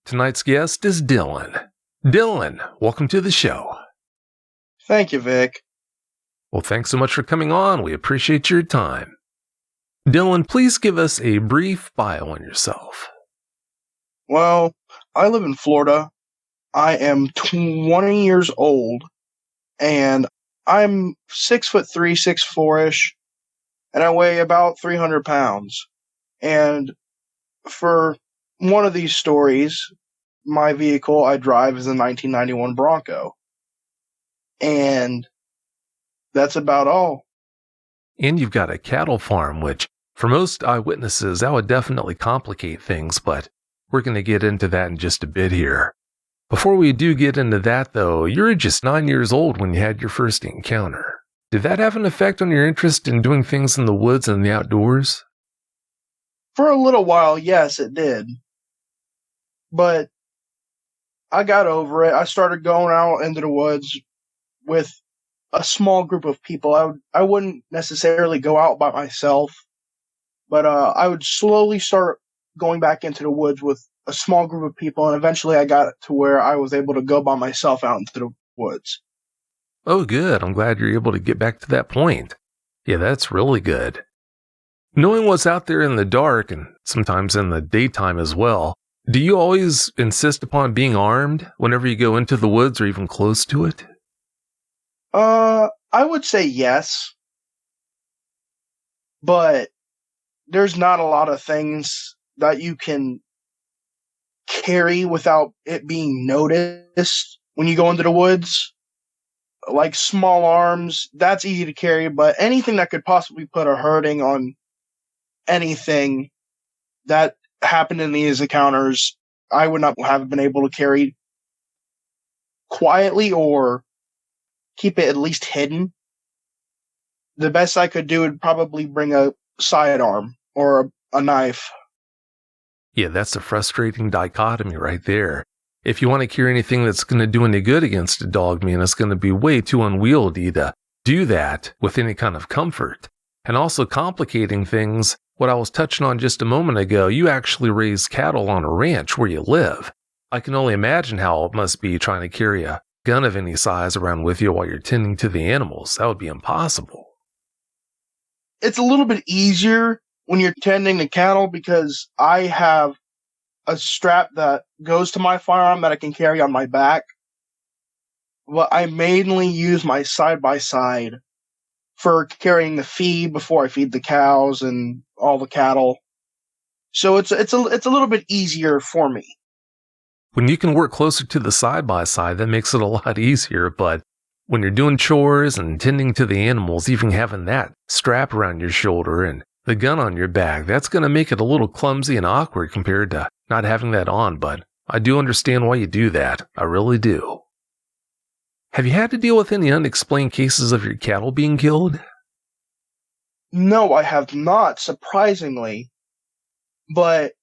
Tonight's guest is Dylan. Dylan, welcome to the show. Thank you, Vic. Well, thanks so much for coming on. We appreciate your time. Dylan, please give us a brief bio on yourself. Well, I live in Florida. I am 20 years old, and I'm 6'3", 6'4"-ish, and I weigh about 300 pounds. And for one of these stories, my vehicle I drive is a 1991 Bronco. And that's about all. And you've got a cattle farm, which for most eyewitnesses, that would definitely complicate things, but we're going to get into that in just a bit here. Before we do get into that, though, you were just 9 years old when you had your first encounter. Did that have an effect on your interest in doing things in the woods and the outdoors? For a little while, yes, it did. But I got over it. I started going out into the woods with a small group of people. I wouldn't necessarily go out by myself, but I would slowly start going back into the woods with a small group of people, and eventually I got to where I was able to go by myself out into the woods. Oh, good. I'm glad you're able to get back to that point. Yeah, that's really good. Knowing what's out there in the dark, and sometimes in the daytime as well, do you always insist upon being armed whenever you go into the woods or even close to it? I would say yes, but there's not a lot of things that you can carry without it being noticed when you go into the woods. Like small arms, that's easy to carry, but anything that could possibly put a hurting on anything that happened in these encounters, I would not have been able to carry quietly or keep it at least hidden. The best I could do would probably bring a sidearm or a knife. Yeah, that's a frustrating dichotomy right there. If you want to carry anything that's going to do any good against a Dogman, it's going to be way too unwieldy to do that with any kind of comfort. And also complicating things, what I was touching on just a moment ago, you actually raise cattle on a ranch where you live. I can only imagine how it must be trying to carry a gun of any size around with you while you're tending to the animals. That would be impossible. It's a little bit easier when you're tending to cattle because I have a strap that goes to my firearm that I can carry on my back. But I mainly use my side-by-side for carrying the feed before I feed the cows and all the cattle. So it's a little bit easier for me. When you can work closer to the side-by-side, that makes it a lot easier, but when you're doing chores and tending to the animals, even having that strap around your shoulder and the gun on your back, that's going to make it a little clumsy and awkward compared to not having that on, but I do understand why you do that. I really do. Have you had to deal with any unexplained cases of your cattle being killed? No, I have not, surprisingly. But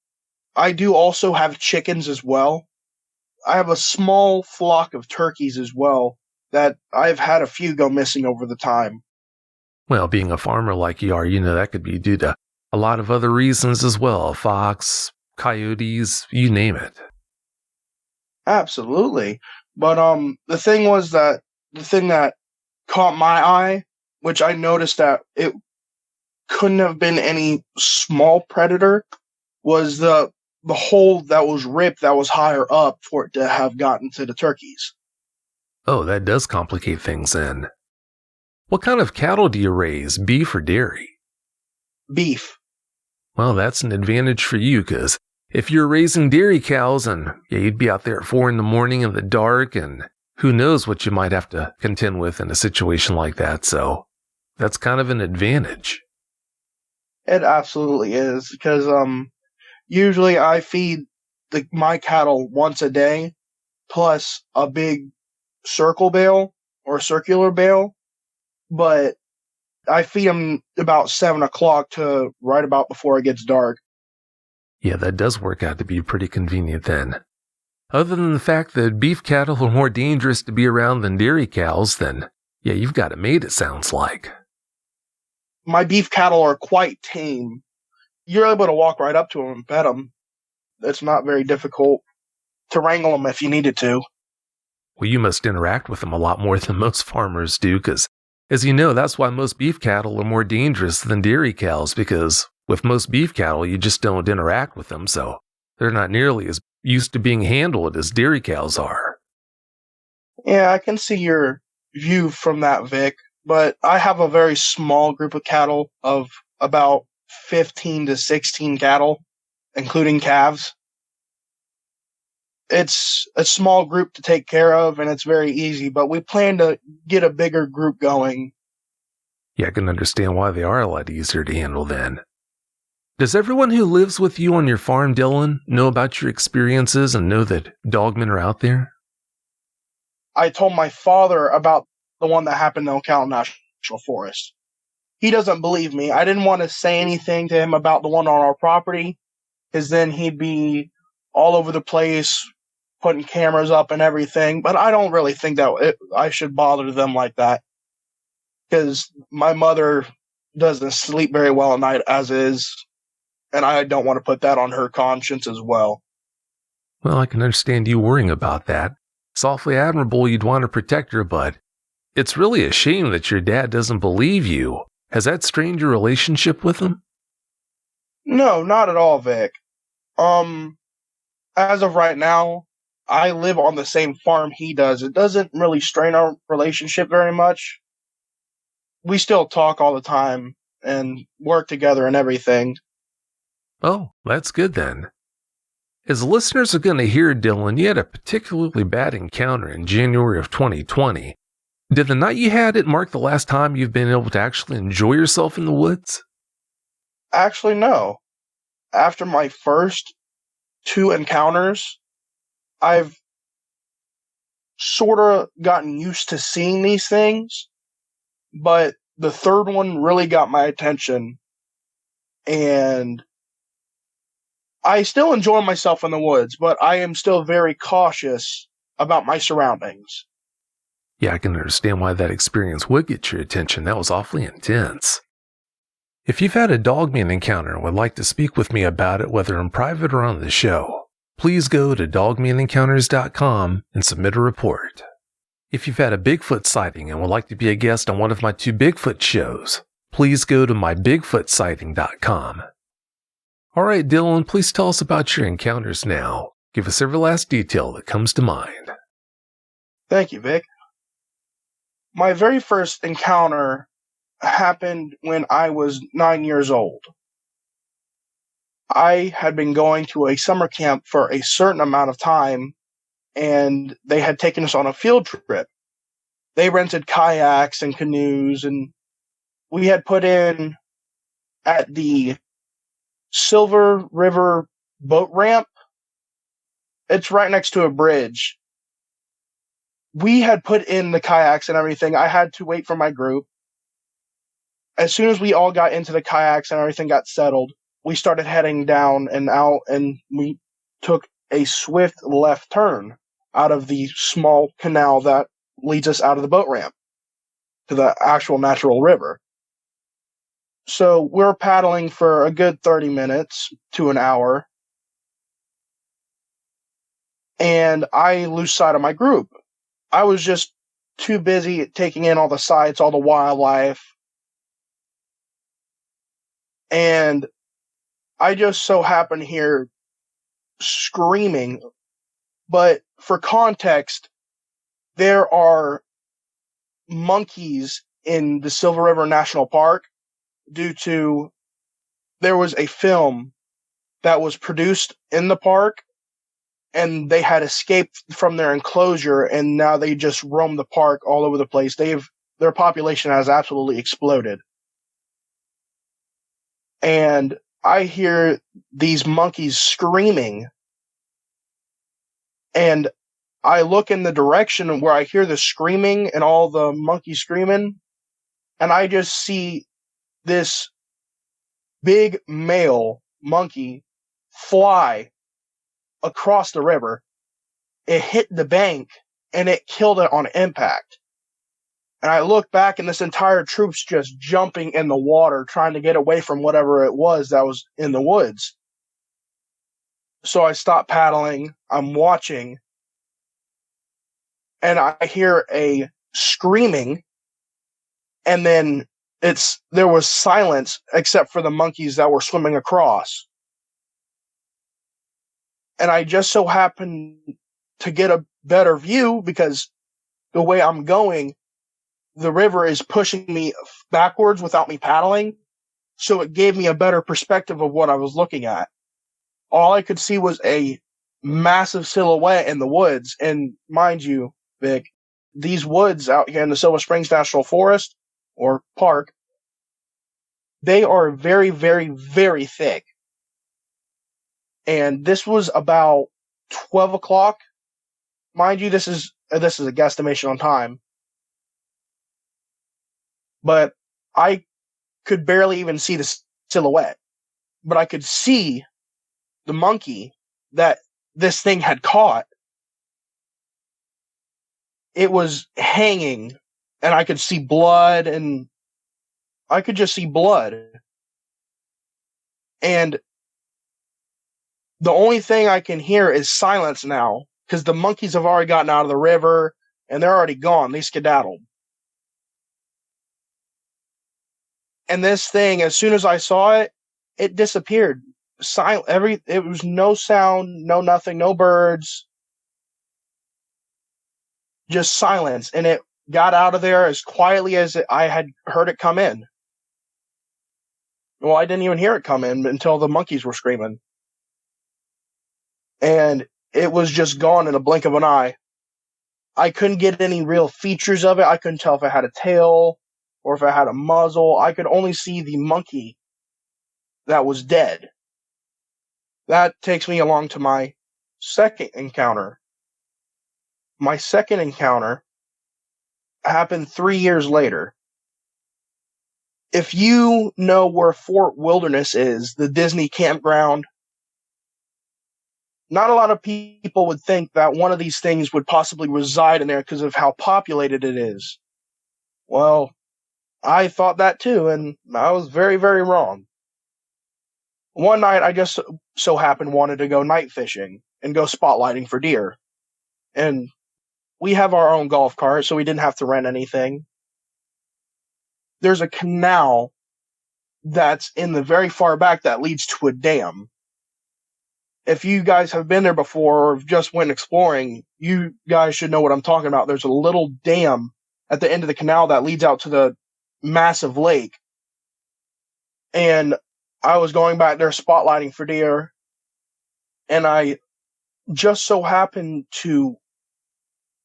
I do also have chickens as well. I have a small flock of turkeys as well that I've had a few go missing over the time. Well, being a farmer like you are, that could be due to a lot of other reasons as well. Fox, coyotes, you name it. Absolutely. But the thing that caught my eye, which I noticed that it couldn't have been any small predator, was the hole that was ripped that was higher up for it to have gotten to the turkeys. Oh, that does complicate things then. What kind of cattle do you raise, beef or dairy? Beef. Well, that's an advantage for you, because if you're raising dairy cows and you'd be out there at 4 a.m. in the dark, and who knows what you might have to contend with in a situation like that, so that's kind of an advantage. It absolutely is, because usually I feed my cattle once a day, plus a big circle bale or circular bale, but I feed them about 7 o'clock to right about before it gets dark. Yeah, that does work out to be pretty convenient then. Other than the fact that beef cattle are more dangerous to be around than dairy cows, then yeah, you've got it made, it sounds like. My beef cattle are quite tame. You're able to walk right up to them and pet them. It's not very difficult. to wrangle them if you needed to. Well, you must interact with them a lot more than most farmers do, because, as you know, that's why most beef cattle are more dangerous than dairy cows, because with most beef cattle, you just don't interact with them, so they're not nearly as used to being handled as dairy cows are. Yeah, I can see your view from that, Vic, but I have a very small group of cattle of about 15 to 16 cattle, including calves. It's a small group to take care of, and it's very easy, but we plan to get a bigger group going. Yeah, I can understand why they are a lot easier to handle then. Does everyone who lives with you on your farm, Dylan, know about your experiences and know that dogmen are out there? I told my father about the one that happened in Ocala National Forest. He doesn't believe me. I didn't want to say anything to him about the one on our property, because then he'd be all over the place putting cameras up and everything, but I don't really think that I should bother them like that, because my mother doesn't sleep very well at night as is, and I don't want to put that on her conscience as well. Well, I can understand you worrying about that. It's awfully admirable you'd want to protect her, but it's really a shame that your dad doesn't believe you. Has that strained your relationship with him? No, not at all, Vic. As of right now, I live on the same farm he does. It doesn't really strain our relationship very much. We still talk all the time and work together and everything. Oh, that's good then. As listeners are going to hear, Dylan, you had a particularly bad encounter in January of 2020. Did the night you had it mark the last time you've been able to actually enjoy yourself in the woods? Actually, no. After my first 2 encounters, I've sort of gotten used to seeing these things, but the third one really got my attention, and I still enjoy myself in the woods, but I am still very cautious about my surroundings. Yeah, I can understand why that experience would get your attention. That was awfully intense. If you've had a dogman encounter and would like to speak with me about it, whether in private or on the show, please go to dogmanencounters.com and submit a report. If you've had a Bigfoot sighting and would like to be a guest on one of my 2 Bigfoot shows, please go to mybigfootsighting.com. All right, Dylan, please tell us about your encounters now. Give us every last detail that comes to mind. Thank you, Vic. My very first encounter happened when I was 9 years old. I had been going to a summer camp for a certain amount of time, and they had taken us on a field trip. They rented kayaks and canoes, and we had put in at the Silver River boat ramp. It's right next to a bridge. We had put in the kayaks and everything. I had to wait for my group. As soon as we all got into the kayaks and everything got settled, we started heading down and out, and we took a swift left turn out of the small canal that leads us out of the boat ramp to the actual natural river. So we're paddling for a good 30 minutes to an hour, and I lose sight of my group. I was just too busy taking in all the sights, all the wildlife, and I just so happen to hear screaming. But for context, there are monkeys in the Silver River National Park due to there was a film that was produced in the park, and they had escaped from their enclosure, and now they just roam the park all over the place. Their population has absolutely exploded. And I hear these monkeys screaming, and I look in the direction where I hear the screaming and all the monkeys screaming, and I just see this big male monkey fly across the river. It hit the bank, and it killed it on impact. And I look back, and this entire troop's just jumping in the water, trying to get away from whatever it was that was in the woods. So I stop paddling. I'm watching, and I hear a screaming, and then there was silence except for the monkeys that were swimming across. And I just so happened to get a better view because the way I'm going, the river is pushing me backwards without me paddling. So it gave me a better perspective of what I was looking at. All I could see was a massive silhouette in the woods. And mind you, Vic, these woods out here in the Silver Springs National Forest or Park, they are very, very, very thick. And this was about 12 o'clock. Mind you, this is a guesstimation on time. But I could barely even see the silhouette. But I could see the monkey that this thing had caught. It was hanging, and I could see blood, and I could just see blood. And the only thing I can hear is silence now, because the monkeys have already gotten out of the river, and they're already gone. They skedaddled. And this thing, as soon as I saw it, it disappeared. It was no sound, no nothing, no birds, just silence. And it got out of there as quietly as I had heard it come in. Well, I didn't even hear it come in until the monkeys were screaming. And it was just gone in a blink of an eye. I couldn't get any real features of it. I couldn't tell if it had a tail or if it had a muzzle. I could only see the monkey that was dead. That takes me along to my second encounter. My second encounter happened 3 years later. If you know where Fort Wilderness is, the Disney campground, not a lot of people would think that one of these things would possibly reside in there because of how populated it is. Well, I thought that too, and I was very, very wrong. One night, I just so happened wanted to go night fishing and go spotlighting for deer. And we have our own golf cart, so we didn't have to rent anything. There's a canal that's in the very far back that leads to a dam. If you guys have been there before or just went exploring, you guys should know what I'm talking about. There's a little dam at the end of the canal that leads out to the massive lake. And I was going back there spotlighting for deer, and I just so happened to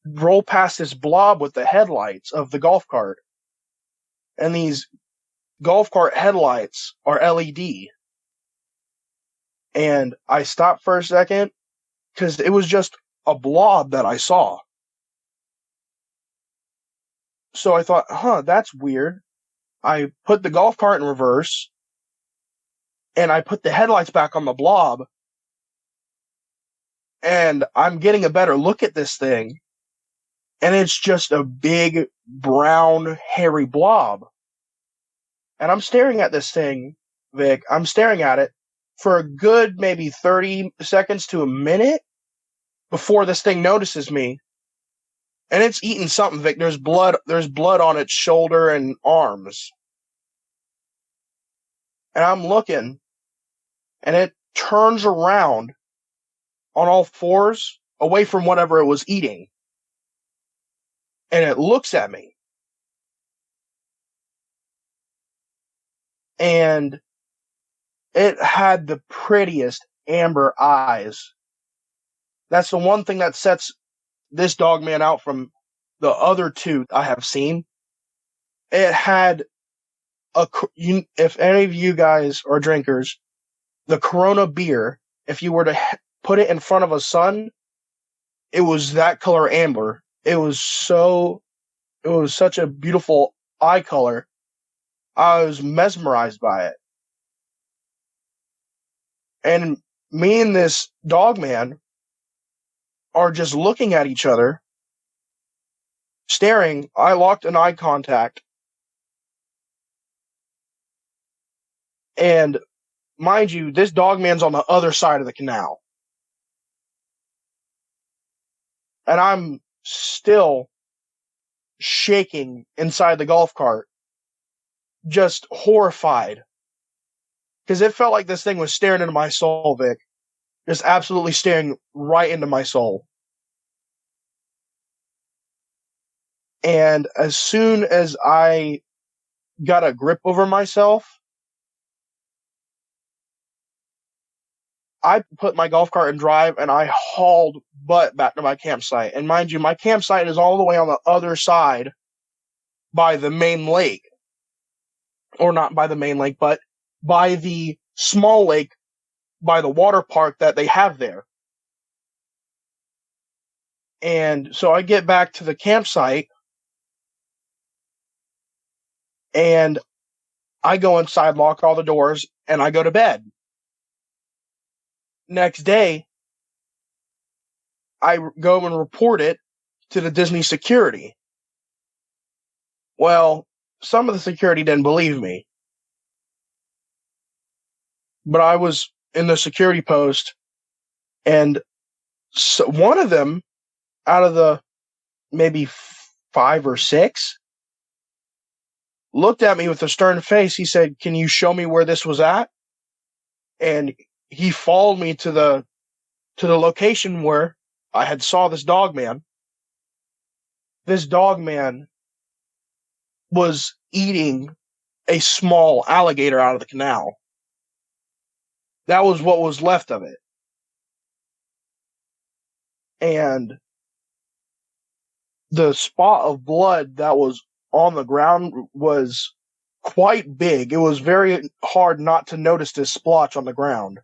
roll past this blob with the headlights of the golf cart. And these golf cart headlights are LED. And I stopped for a second because it was just a blob that I saw. So I thought, that's weird. I put the golf cart in reverse, and I put the headlights back on the blob, and I'm getting a better look at this thing, and it's just a big, brown, hairy blob. And I'm staring at this thing, Vic. I'm staring at it for a good maybe 30 seconds to a minute before this thing notices me. And it's eating something, Vic. There's blood on its shoulder and arms. And I'm looking, and it turns around on all fours away from whatever it was eating. And it looks at me. And it had the prettiest amber eyes. That's the one thing that sets this Dogman out from the other two I have seen. It had if any of you guys are drinkers, the Corona beer, if you were to put it in front of a sun, it was that color amber. It was such a beautiful eye color. I was mesmerized by it. And me and this Dogman are just looking at each other, staring. I locked an eye contact. And mind you, this Dogman's on the other side of the canal. and I'm still shaking inside the golf cart, just horrified. Because it felt like this thing was staring into my soul, Vic. Just absolutely staring right into my soul. And as soon as I got a grip over myself, I put my golf cart in drive and I hauled butt back to my campsite. And mind you, my campsite is all the way on the other side by the main lake. Or not by the main lake, but by the small lake by the water park that they have there. And so I get back to the campsite and I go inside, lock all the doors, and I go to bed. Next day, I go and report it to the Disney security. Well, some of the security didn't believe me. But I was in the security post, and so one of them, out of the maybe 5 or 6, looked at me with a stern face. He said, "Can you show me where this was at?" And he followed me to the location where I had saw this Dogman. This Dogman was eating a small alligator out of the canal. That was what was left of it. And the spot of blood that was on the ground was quite big. It was very hard not to notice this splotch on the ground.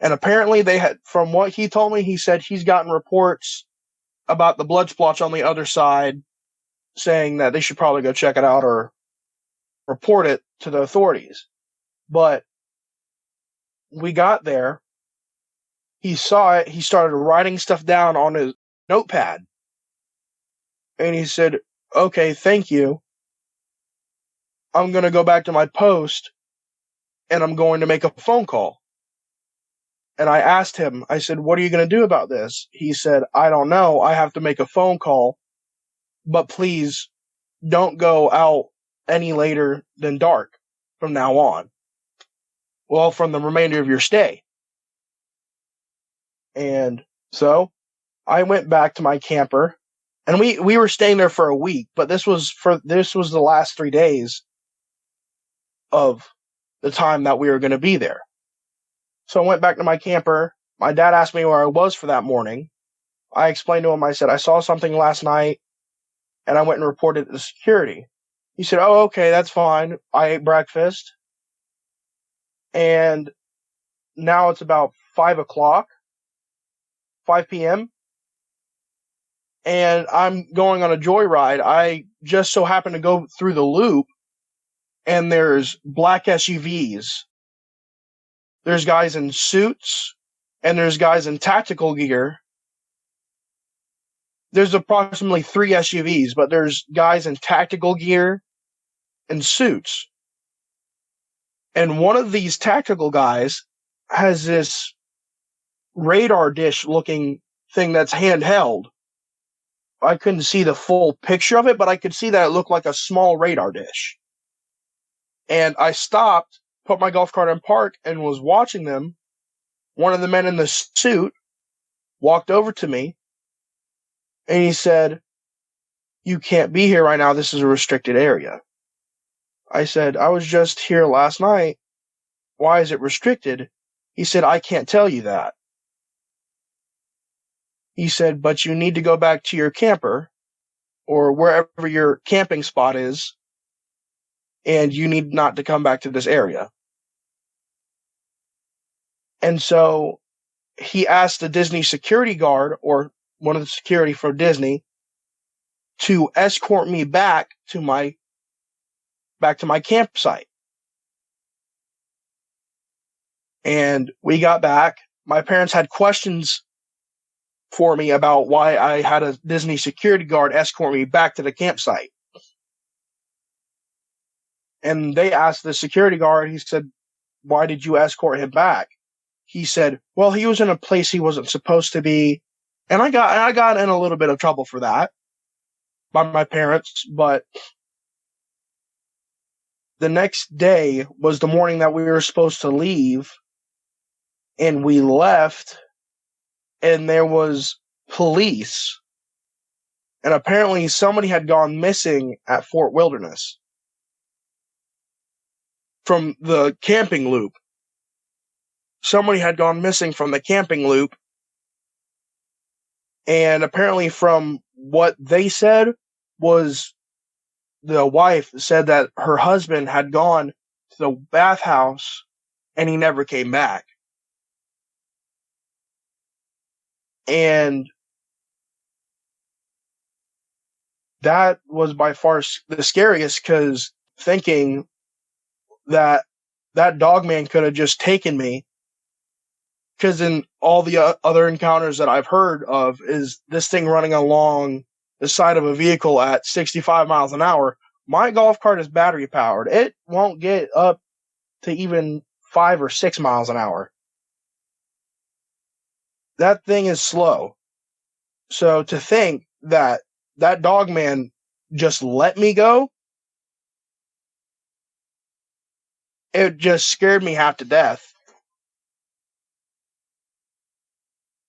And apparently they had, from what he told me, he said he's gotten reports about the blood splotch on the other side saying that they should probably go check it out or report it to the authorities. But we got there. He saw it. He started writing stuff down on his notepad. And he said, "Okay, thank you. I'm going to go back to my post and I'm going to make a phone call." And I asked him, I said, "What are you going to do about this?" He said, "I don't know. I have to make a phone call, but please don't go out any later than dark from now on. Well, from the remainder of your stay." And so I went back to my camper, and we were staying there for a week, but this was the last 3 days of the time that we were going to be there. So I went back to my camper. My dad asked me where I was for that morning. I explained to him, I said, "I saw something last night, and I went and reported it to security." He said, "Oh, okay, that's fine." I ate breakfast, and now it's about 5 o'clock, 5 p.m., and I'm going on a joyride. I just so happen to go through the loop, and there's black SUVs. There's guys in suits, and there's guys in tactical gear. There's approximately 3 SUVs, but there's guys in tactical gear and suits. And one of these tactical guys has this radar dish looking thing that's handheld. I couldn't see the full picture of it, but I could see that it looked like a small radar dish. And I stopped, put my golf cart in park, and was watching them. One of the men in the suit walked over to me, and he said, "You can't be here right now. This is a restricted area." I said, "I was just here last night. Why is it restricted?" He said, "I can't tell you that." He said, "But you need to go back to your camper or wherever your camping spot is, and you need not to come back to this area." And so he asked the Disney security guard, or one of the security for Disney, to escort me back to my campsite. And we got back. My parents had questions for me about why I had a Disney security guard escort me back to the campsite. And they asked the security guard, he said, "Why did you escort him back?" He said, "Well, he was in a place he wasn't supposed to be, And I got in a little bit of trouble for that by my parents, but the next day was the morning that we were supposed to leave, and we left, and there was police, and apparently somebody had gone missing at Fort Wilderness from the camping loop. Somebody had gone missing from the camping loop, and apparently from what they said was the wife said that her husband had gone to the bathhouse and he never came back. And that was by far the scariest, because thinking that that dogman could have just taken me, because in all the other encounters that I've heard of is this thing running along the side of a vehicle at 65 miles an hour. My golf cart is battery powered. It won't get up to even 5 or 6 miles an hour. That thing is slow. So to think that that dogman just let me go, it just scared me half to death.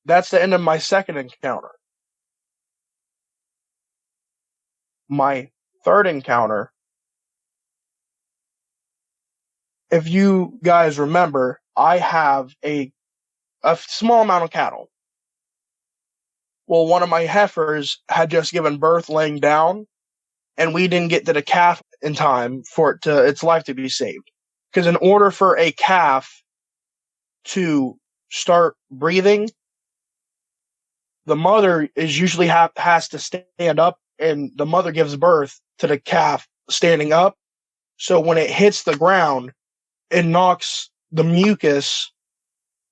That's the end of my second encounter. My third encounter, if you guys remember, I have a small amount of cattle. Well, one of my heifers had just given birth laying down, and we didn't get to the calf in time for its life to be saved. Because in order for a calf to start breathing, the mother is usually has to stand up, and the mother gives birth to the calf standing up. So when it hits the ground, it knocks the mucus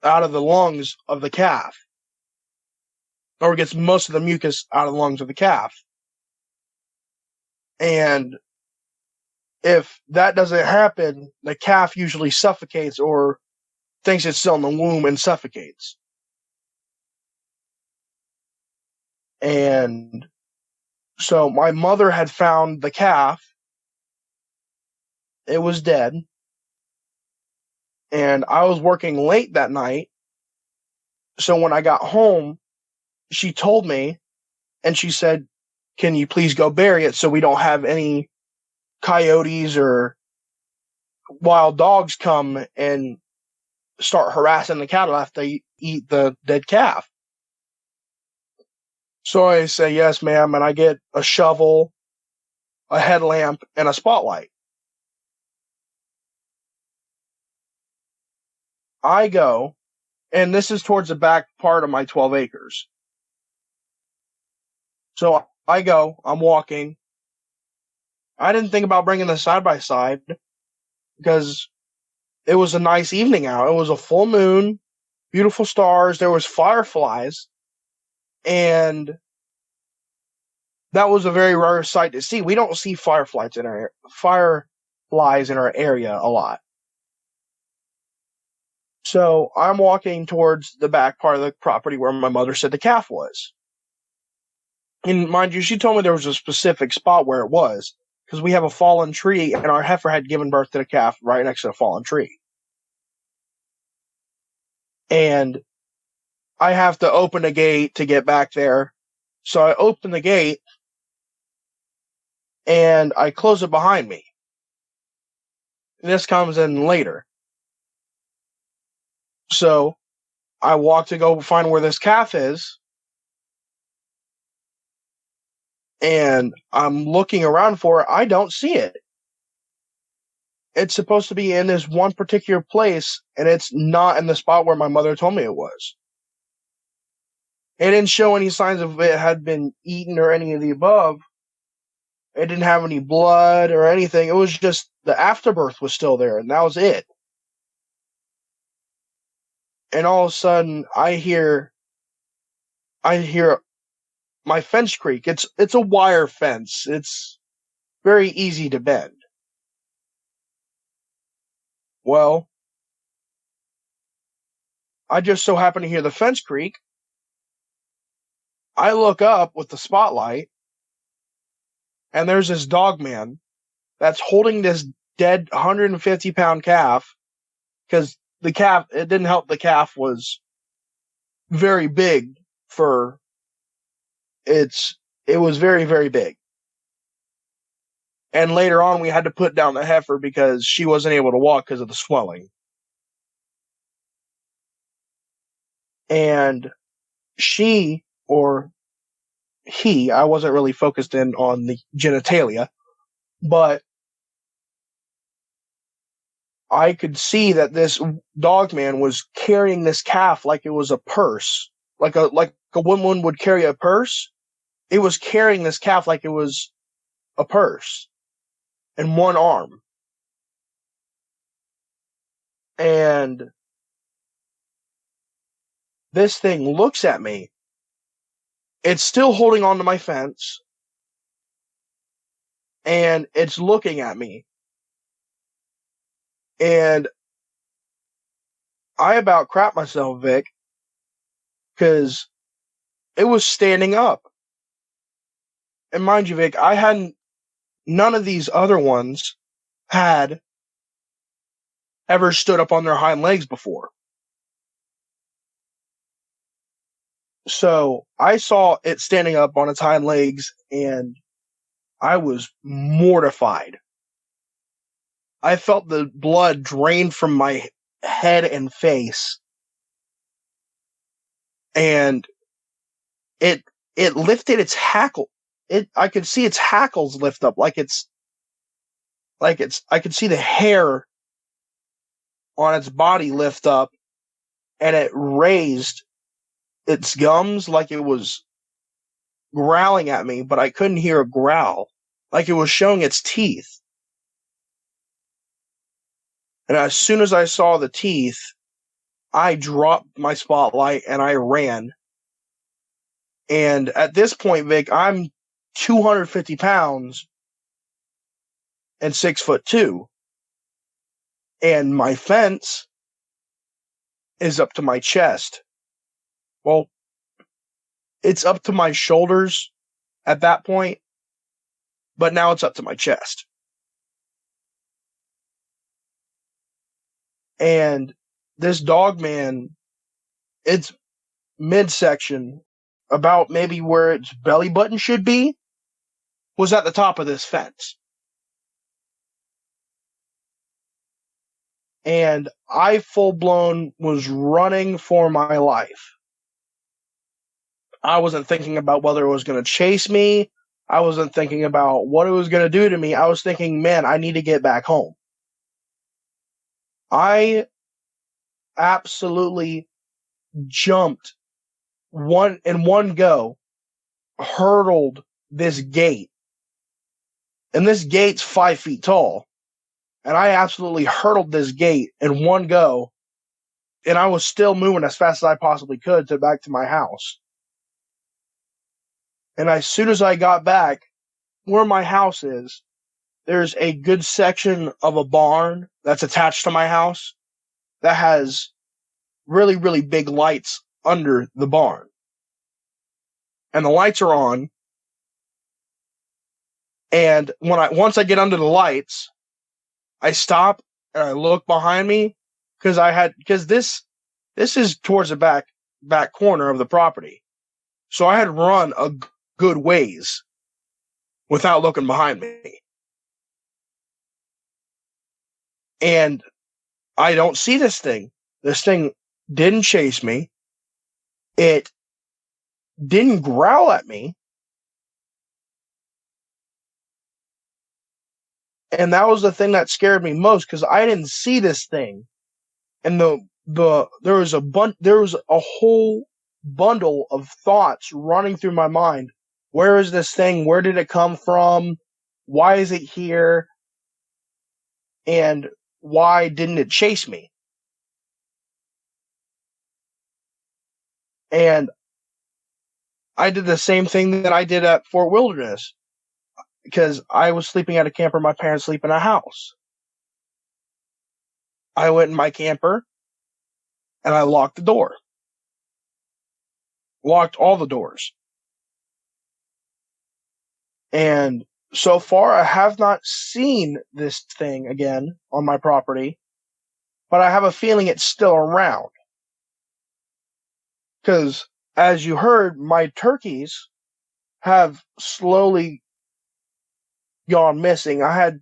out of the lungs of the calf, or gets most of the mucus out of the lungs of the calf. And if that doesn't happen, the calf usually suffocates or thinks it's still in the womb and suffocates. And so my mother had found the calf. It was dead. And I was working late that night. So when I got home, she told me, and she said, "Can you please go bury it so we don't have any coyotes or wild dogs come and start harassing the cattle after they eat the dead calf?" So I say, "Yes, ma'am," and I get a shovel, a headlamp, and a spotlight. I go, and this is towards the back part of my 12 acres. So I go, I'm walking. I didn't think about bringing the side by side because it was a nice evening out. It was a full moon, beautiful stars. There was fireflies, and that was a very rare sight to see. We don't see fireflies in our area a lot. So I'm walking towards the back part of the property where my mother said the calf was. And mind you, she told me there was a specific spot where it was, because we have a fallen tree, and our heifer had given birth to the calf right next to the fallen tree. And I have to open a gate to get back there. So I open the gate, and I close it behind me. This comes in later. So I walk to go find where this calf is, and I'm looking around for it. I don't see it. It's supposed to be in this one particular place, and it's not in the spot where my mother told me it was. It didn't show any signs of it had been eaten or any of the above. It didn't have any blood or anything. It was just the afterbirth was still there, and that was it. And all of a sudden, I hear my fence creak. It's a wire fence. It's very easy to bend. Well, I just so happen to hear the fence creak, I look up with the spotlight, and there's this Dogman that's holding this dead 150-pound calf, because the calf, it didn't help the calf was very big for it was very, very big. And later on, we had to put down the heifer because she wasn't able to walk because of the swelling. And she, or he, I wasn't really focused in on the genitalia, but I could see that this Dogman was carrying this calf like it was a purse, like a woman would carry a purse. It was carrying this calf like it was a purse in one arm. And this thing looks at me. It's still holding on to my fence, and it's looking at me. And I about crap myself, Vic, because it was standing up. And mind you, Vic, none of these other ones had ever stood up on their hind legs before. So I saw it standing up on its hind legs, and I was mortified. I felt the blood drain from my head and face. And it lifted its hackle. I could see its hackles lift up I could see the hair on its body lift up, and it raised its gums like it was growling at me, but I couldn't hear a growl, like it was showing its teeth. And as soon as I saw the teeth, I dropped my spotlight and I ran. And at this point, Vic, I'm 250 pounds and 6'2". And my fence is up to my chest. Well, it's up to my shoulders at that point, but now it's up to my chest. And this Dogman, its midsection, about maybe where its belly button should be, was at the top of this fence. And I full-blown was running for my life. I wasn't thinking about whether it was going to chase me. I wasn't thinking about what it was going to do to me. I was thinking, man, I need to get back home. I absolutely jumped in one go, hurdled this gate. And this gate's 5 feet tall. And I absolutely hurdled this gate in one go. And I was still moving as fast as I possibly could back to my house. And as soon as I got back, where my house is, there's a good section of a barn that's attached to my house that has really, really big lights under the barn. And the lights are on. And once I get under the lights, I stop and I look behind me because this is towards the back corner of the property. So I had run a good ways without looking behind me. And I don't see this thing. This thing didn't chase me. It didn't growl at me. And that was the thing that scared me most, because I didn't see this thing. And there was a whole bundle of thoughts running through my mind. Where is this thing? Where did it come from? Why is it here? And why didn't it chase me? And I did the same thing that I did at Fort Wilderness, because I was sleeping at a camper. My parents sleep in a house. I went in my camper and I locked the door. Locked all the doors. And so far, I have not seen this thing again on my property, but I have a feeling it's still around. Because, as you heard, my turkeys have slowly gone missing. I had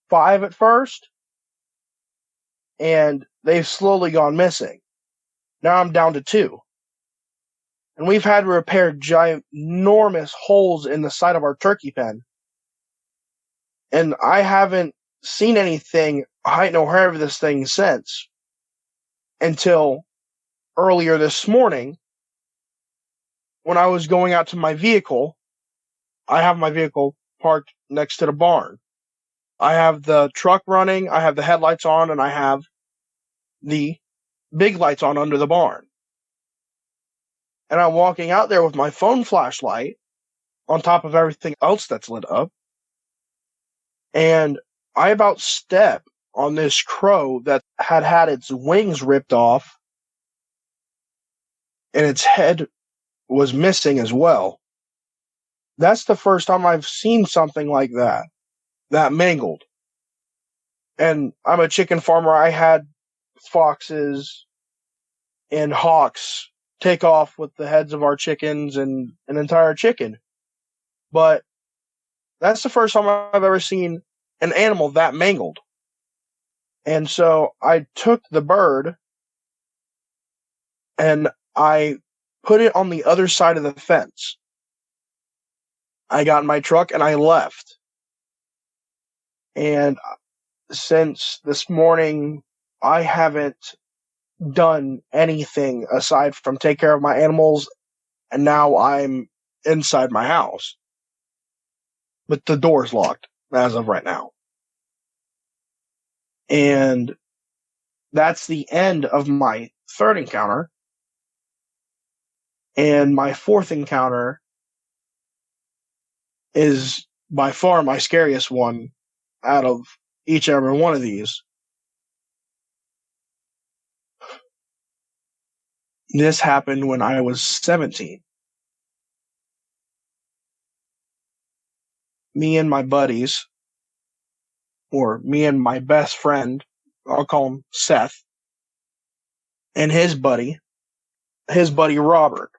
5 at first, and they've slowly gone missing. Now I'm down to 2. And we've had to repair ginormous holes in the side of our turkey pen. And I haven't seen anything hiding or heard of this thing since until earlier this morning when I was going out to my vehicle. I have my vehicle parked next to the barn. I have the truck running, I have the headlights on, and I have the big lights on under the barn. And I'm walking out there with my phone flashlight on top of everything else that's lit up. And I about step on this crow that had its wings ripped off, and its head was missing as well. That's the first time I've seen something like that mangled. And I'm a chicken farmer. I had foxes and hawks take off with the heads of our chickens and an entire chicken. But that's the first time I've ever seen an animal that mangled. And so I took the bird and I put it on the other side of the fence. I got in my truck and I left. And since this morning, I haven't done anything aside from take care of my animals, and now I'm inside my house. But the door's locked as of right now. And that's the end of my third encounter. And my fourth encounter is by far my scariest one out of each and every one of these. This happened when I was 17. Me and my buddies, or me and my best friend, I'll call him Seth, and his buddy Robert.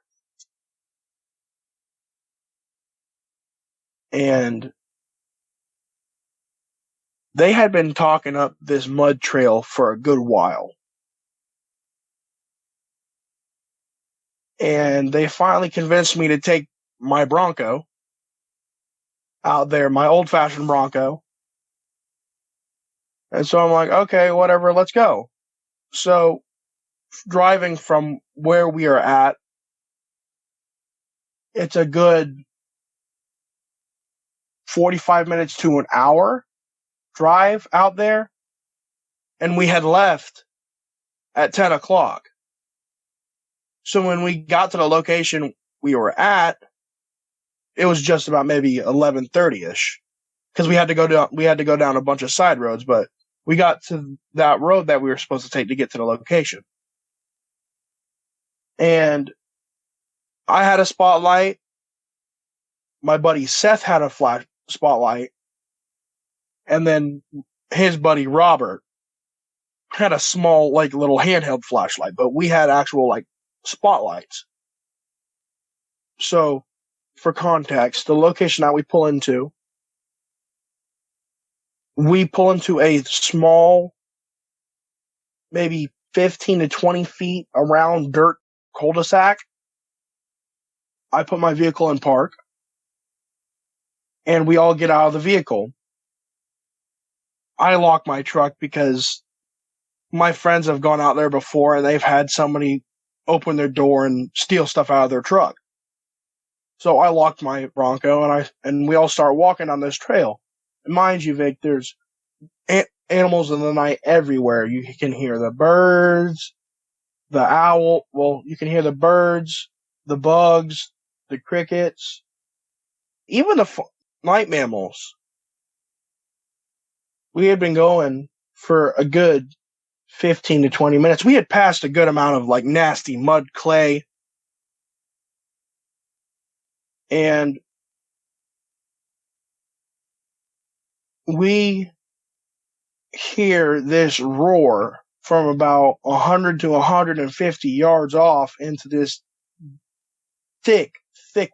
And they had been talking up this mud trail for a good while. And they finally convinced me to take my Bronco out there, my old-fashioned Bronco. And so I'm like, okay, whatever, let's go. So driving from where we are at, it's a good 45 minutes to an hour drive out there. And we had left at 10 o'clock. So when we got to the location we were at, it was just about maybe 11:30ish, because we had to go down a bunch of side roads, but we got to that road that we were supposed to take to get to the location. And I had a spotlight. My buddy Seth had a flash spotlight, and then his buddy Robert had a small, like, little handheld flashlight, but we had actual, like, spotlights. So, for context, the location that we pull into a small, maybe 15 to 20 feet around dirt cul-de-sac. I put my vehicle in park, and we all get out of the vehicle. I lock my truck because my friends have gone out there before and they've had somebody open their door and steal stuff out of their truck. So I locked my Bronco and we all start walking on this trail. And mind you, Vic, there's animals in the night everywhere. You can hear the birds, the owl. Well, you can hear the birds, the bugs, the crickets, even the night mammals. We had been going for a good 15 to 20 minutes. We had passed a good amount of, like, nasty mud clay. And we hear this roar from about 100 to 150 yards off into this thick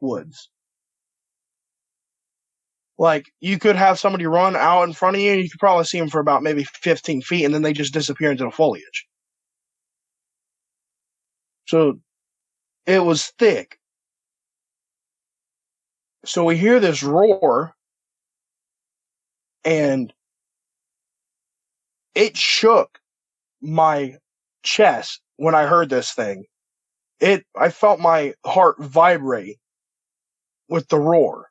woods. Like, you could have somebody run out in front of you, and you could probably see them for about maybe 15 feet, and then they just disappear into the foliage. So, it was thick. So we hear this roar, and it shook my chest when I heard this thing. I felt my heart vibrate with the roar.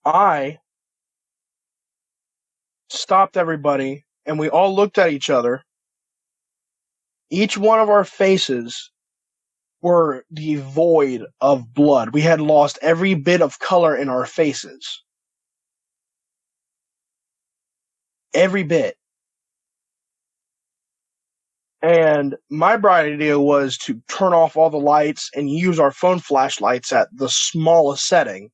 I stopped everybody, and we all looked at each other. Each one of our faces were devoid of blood. We had lost every bit of color in our faces. Every bit. And my bright idea was to turn off all the lights and use our phone flashlights at the smallest setting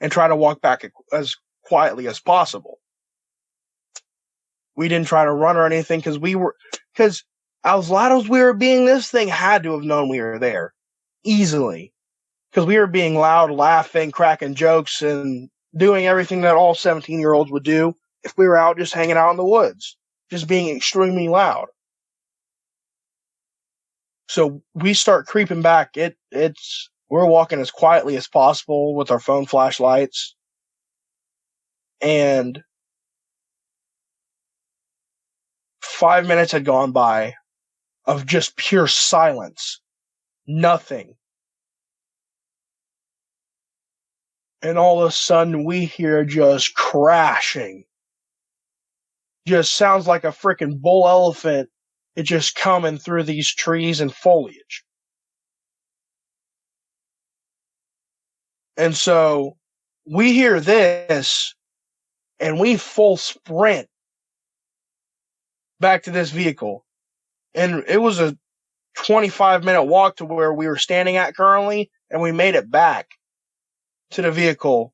and try to walk back as quietly as possible. We didn't try to run or anything because as loud as we were being, this thing had to have known we were there. Easily. Because we were being loud, laughing, cracking jokes, and doing everything that all 17-year-olds would do if we were out just hanging out in the woods. Just being extremely loud. So we start creeping back. We're walking as quietly as possible with our phone flashlights. And 5 minutes had gone by of just pure silence. Nothing. And all of a sudden we hear just crashing. Just sounds like a freaking bull elephant. It's just coming through these trees and foliage. And so we hear this, and we full sprint back to this vehicle. And it was a 25-minute walk to where we were standing at currently, and we made it back to the vehicle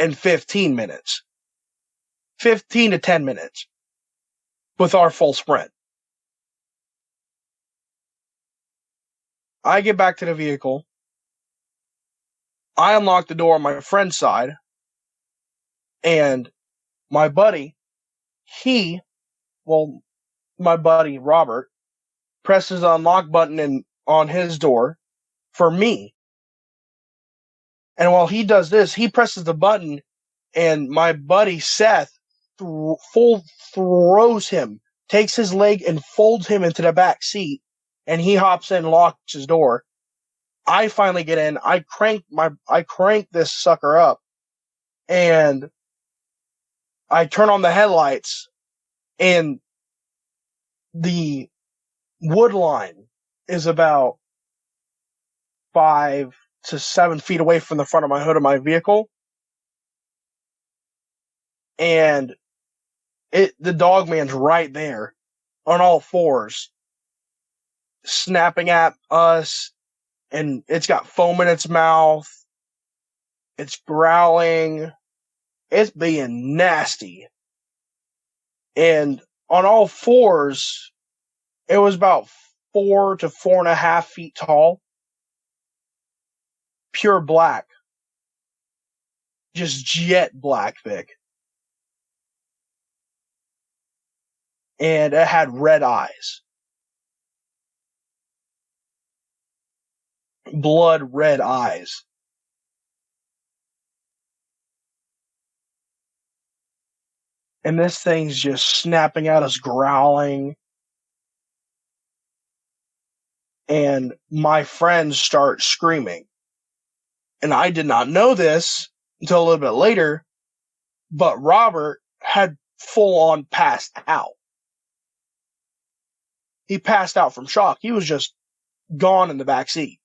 in 15 minutes. 15 to 10 minutes with our full sprint. I get back to the vehicle. I unlock the door on my friend's side, and my buddy, my buddy Robert, presses the unlock button on his door for me. And while he does this, he presses the button, and my buddy Seth throws him, takes his leg and folds him into the back seat, and he hops in and locks his door. I finally get in. I crank this sucker up, and I turn on the headlights, and the wood line is about 5 to 7 feet away from the front of my hood of my vehicle. And the Dogman's right there on all fours, snapping at us, and it's got foam in its mouth. It's growling. It's being nasty. And on all fours, it was about 4 to 4.5 feet tall. Pure black. Just jet black, Vic. And it had red eyes. Blood red eyes. And this thing's just snapping at us, growling. And my friends start screaming. And I did not know this until a little bit later, but Robert had full on passed out. He passed out from shock. He was just gone in the back seat.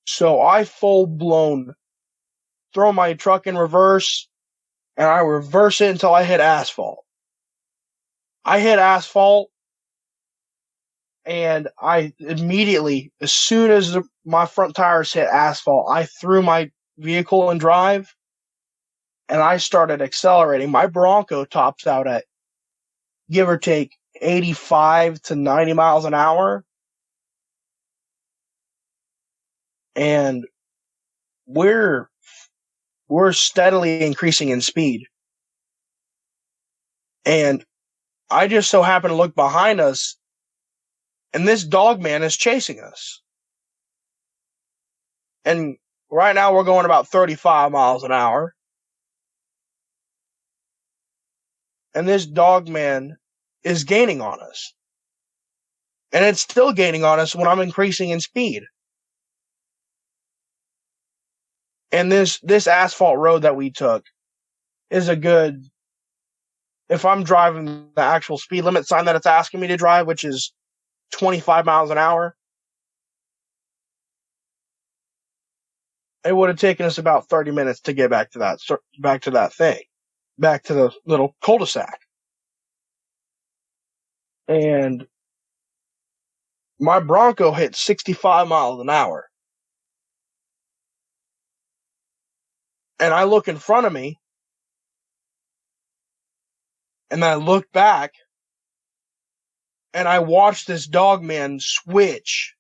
So I full blown throw my truck in reverse, and I reverse it until I hit asphalt. I hit asphalt, And I immediately, as soon as my front tires hit asphalt, I threw my vehicle in drive and I started accelerating. My Bronco tops out at, give or take, 85 to 90 miles an hour. And we're steadily increasing in speed. And I just so happen to look behind us, and this Dogman is chasing us. And right now we're going about 35 miles an hour. And this Dogman is gaining on us. And it's still gaining on us when I'm increasing in speed. And this asphalt road that we took is a good, if I'm driving the actual speed limit sign that it's asking me to drive, which is 25 miles an hour, it would have taken us about 30 minutes to get back to the little cul-de-sac. And my Bronco hit 65 miles an hour. And I look in front of me, and I look back, and I watch this Dogman switch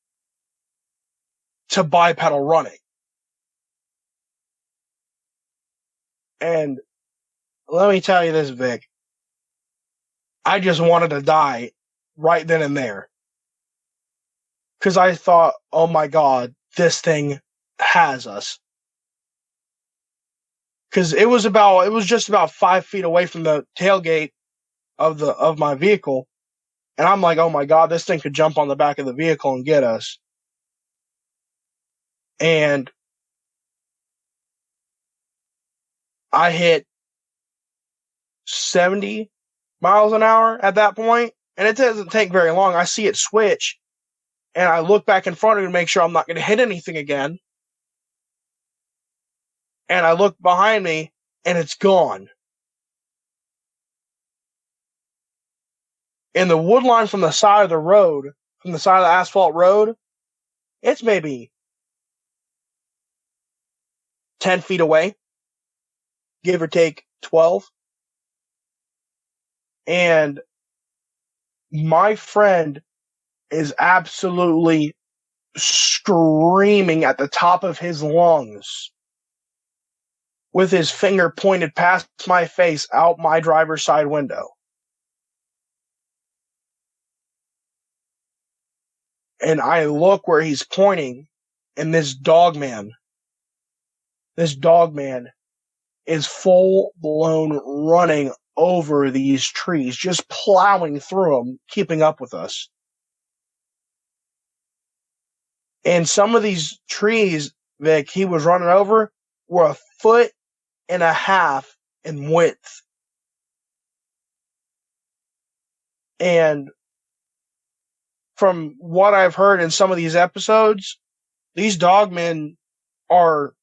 to bipedal running. And let me tell you this, Vic. I just wanted to die right then and there. Because I thought, oh my God, this thing has us. Because it was just about 5 feet away from the tailgate of my vehicle. And I'm like, oh my God, this thing could jump on the back of the vehicle and get us. And I hit 70 miles an hour at that point, and it doesn't take very long. I see it switch, and I look back in front of me to make sure I'm not going to hit anything again. And I look behind me, and it's gone. And the wood line from the side of the road, from the side of the asphalt road, it's maybe 10 feet away, give or take 12. And my friend is absolutely screaming at the top of his lungs with his finger pointed past my face out my driver's side window. And I look where he's pointing, and this Dogman is full blown running over these trees, just plowing through them, keeping up with us. And some of these trees that he was running over were 1.5 feet in width. And from what I've heard in some of these episodes, these Dogmen are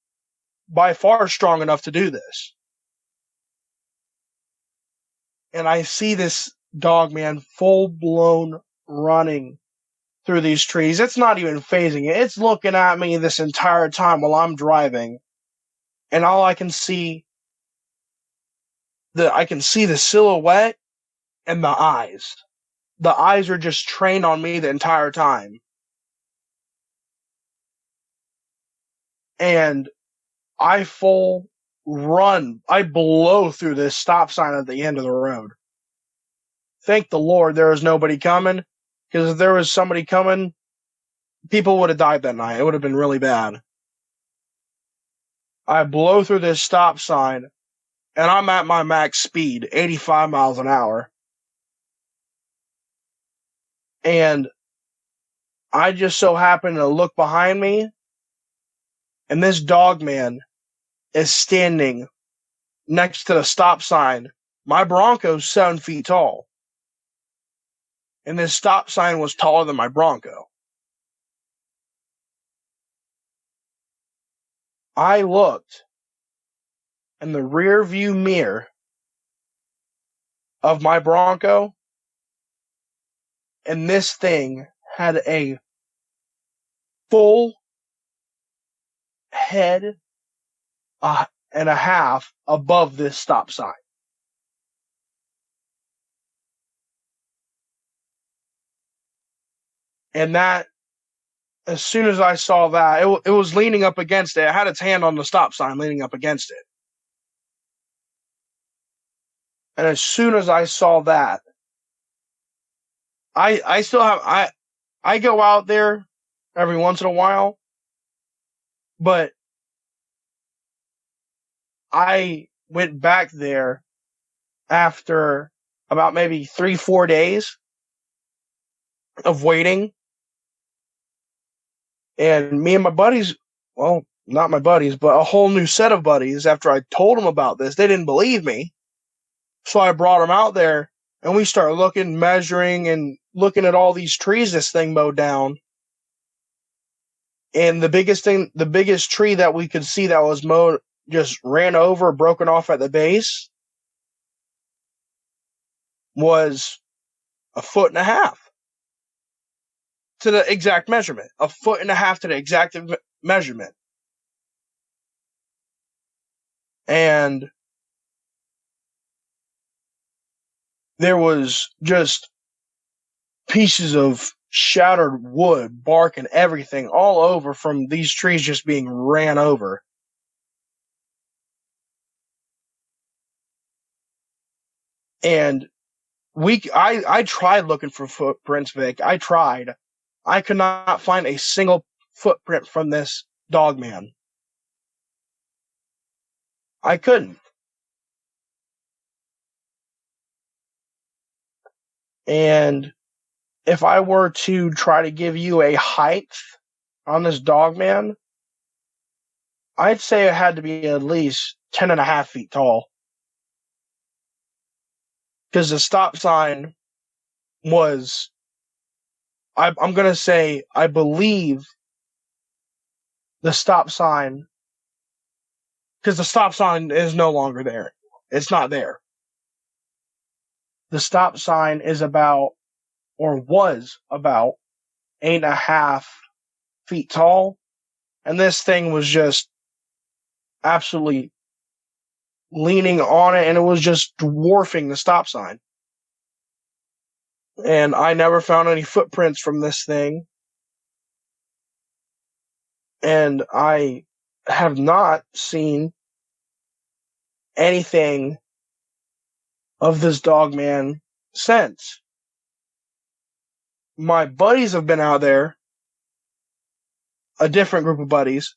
by far strong enough to do this. And I see this Dogman full blown running through these trees. It's not even phasing it. It's looking at me this entire time while I'm driving. And all I can see, the silhouette and the eyes. The eyes are just trained on me the entire time. And I blow through this stop sign at the end of the road. Thank the Lord there was nobody coming, because if there was somebody coming, people would have died that night. It would have been really bad. I blow through this stop sign, and I'm at my max speed, 85 miles an hour. And I just so happen to look behind me, and this Dogman is standing next to the stop sign. My Bronco's 7 feet tall. And this stop sign was taller than my Bronco. I looked in the rear view mirror of my Bronco, and this thing had a full head and a half above this stop sign. And that, as soon as I saw that, it was leaning up against it. It had its hand on the stop sign leaning up against it. And as soon as I saw that, I still have, I go out there every once in a while, but I went back there after about maybe 3-4 days of waiting. And me and my buddies, well, not my buddies, but a whole new set of buddies, after I told them about this, they didn't believe me. So I brought them out there, and we started looking, measuring, and looking at all these trees this thing mowed down. And the biggest tree that we could see that was mowed just ran over, broken off at the base, was 1.5 feet to the exact measurement. 1.5 feet to the exact measurement. And there was just pieces of shattered wood, bark, and everything all over from these trees just being ran over. And I tried looking for footprints, Vic. I tried. I could not find a single footprint from this Dogman. I couldn't. And if I were to try to give you a height on this Dogman, I'd say it had to be at least 10.5 feet tall. Because the stop sign was, I'm going to say, I believe the stop sign, because the stop sign is no longer there. It's not there. The stop sign is about, or was about, 8.5 feet tall. And this thing was just absolutely leaning on it, and it was just dwarfing the stop sign. And I never found any footprints from this thing. And I have not seen anything of this Dogman since. My buddies have been out there, a different group of buddies.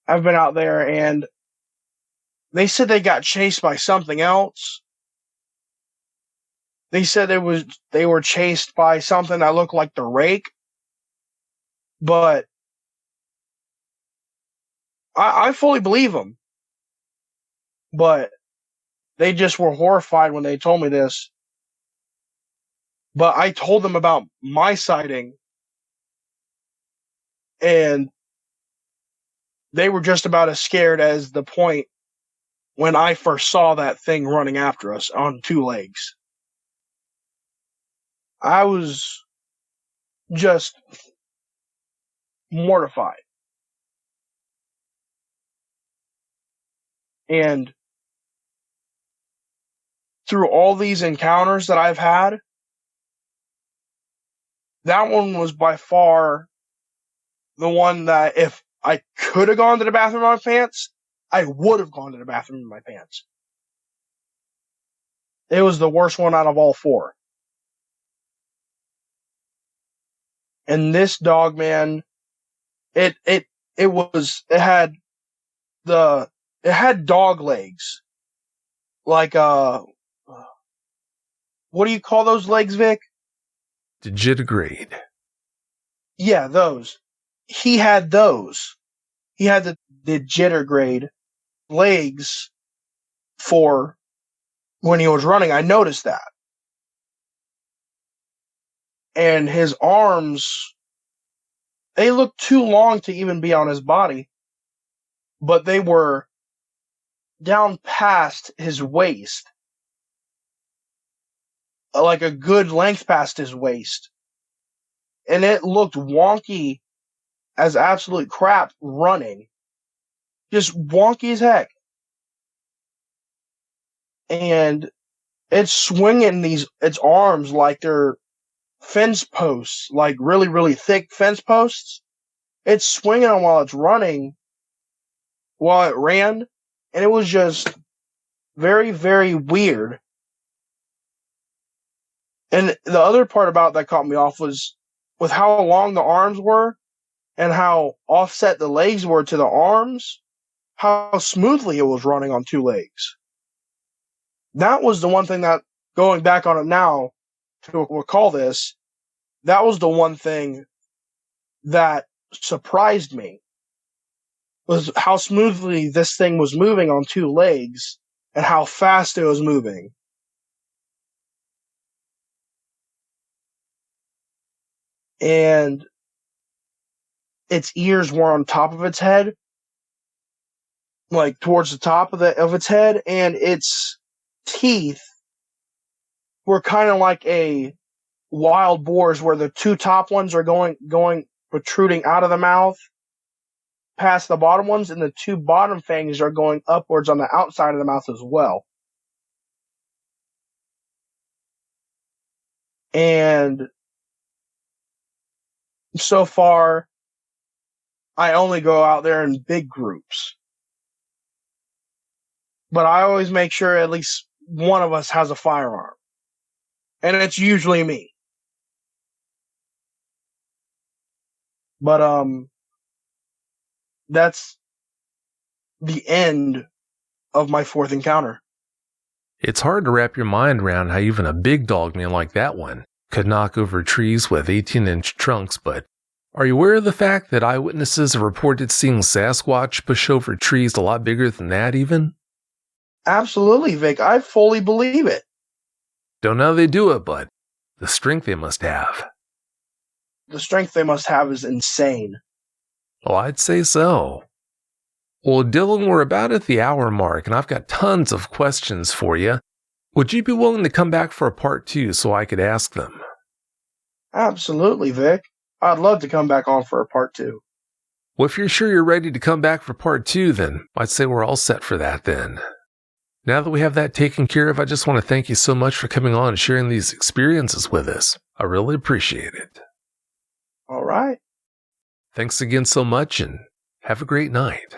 I've been out there, and they said they got chased by something else. They said they were chased by something that looked like the rake. But I fully believe them. But they just were horrified when they told me this. But I told them about my sighting, and they were just about as scared as the point when I first saw that thing running after us on 2 legs. I was just mortified. And through all these encounters that I've had, that one was by far the one that if I could have gone to the bathroom in my pants, I would have gone to the bathroom in my pants. It was the worst one out of all 4. And this Dogman, it had dog legs. Like what do you call those legs, Vic? Digitigrade. Yeah, those. He had those. He had the digitigrade legs for when he was running. I noticed that. And his arms, they looked too long to even be on his body, but they were down past his waist. Like a good length past his waist. and it looked wonky as absolute crap running. Just wonky as heck. And it's swinging its arms like they're fence posts, like really, really thick fence posts. It's swinging them while it's running, while it ran, and it was just very, very weird. And the other part about it that caught me off was with how long the arms were and how offset the legs were to the arms, how smoothly it was running on two legs. That was the one thing that, going back on it now to recall this, that was the one thing that surprised me, was how smoothly this thing was moving on two legs and how fast it was moving. And its ears were on top of its head, like towards the top of its head, and its teeth were kind of like a wild boar's, where the two top ones are going protruding out of the mouth past the bottom ones, and the two bottom fangs are going upwards on the outside of the mouth as well. And so far, I only go out there in big groups. But I always make sure at least one of us has a firearm. And it's usually me. But that's the end of my fourth encounter. It's hard to wrap your mind around how even a big dogman like that one could knock over trees with 18-inch trunks, but are you aware of the fact that eyewitnesses have reported seeing Sasquatch push over trees a lot bigger than that even? Absolutely, Vic. I fully believe it. Don't know how they do it, but the strength they must have. The strength they must have is insane. Oh, I'd say so. Well, Dylan, we're about at the hour mark, and I've got tons of questions for you. Would you be willing to come back for a part 2 so I could ask them? Absolutely, Vic. I'd love to come back on for a part 2. Well, if you're sure you're ready to come back for part 2, then I'd say we're all set for that then. Now that we have that taken care of, I just want to thank you so much for coming on and sharing these experiences with us. I really appreciate it. All right. Thanks again so much, and have a great night.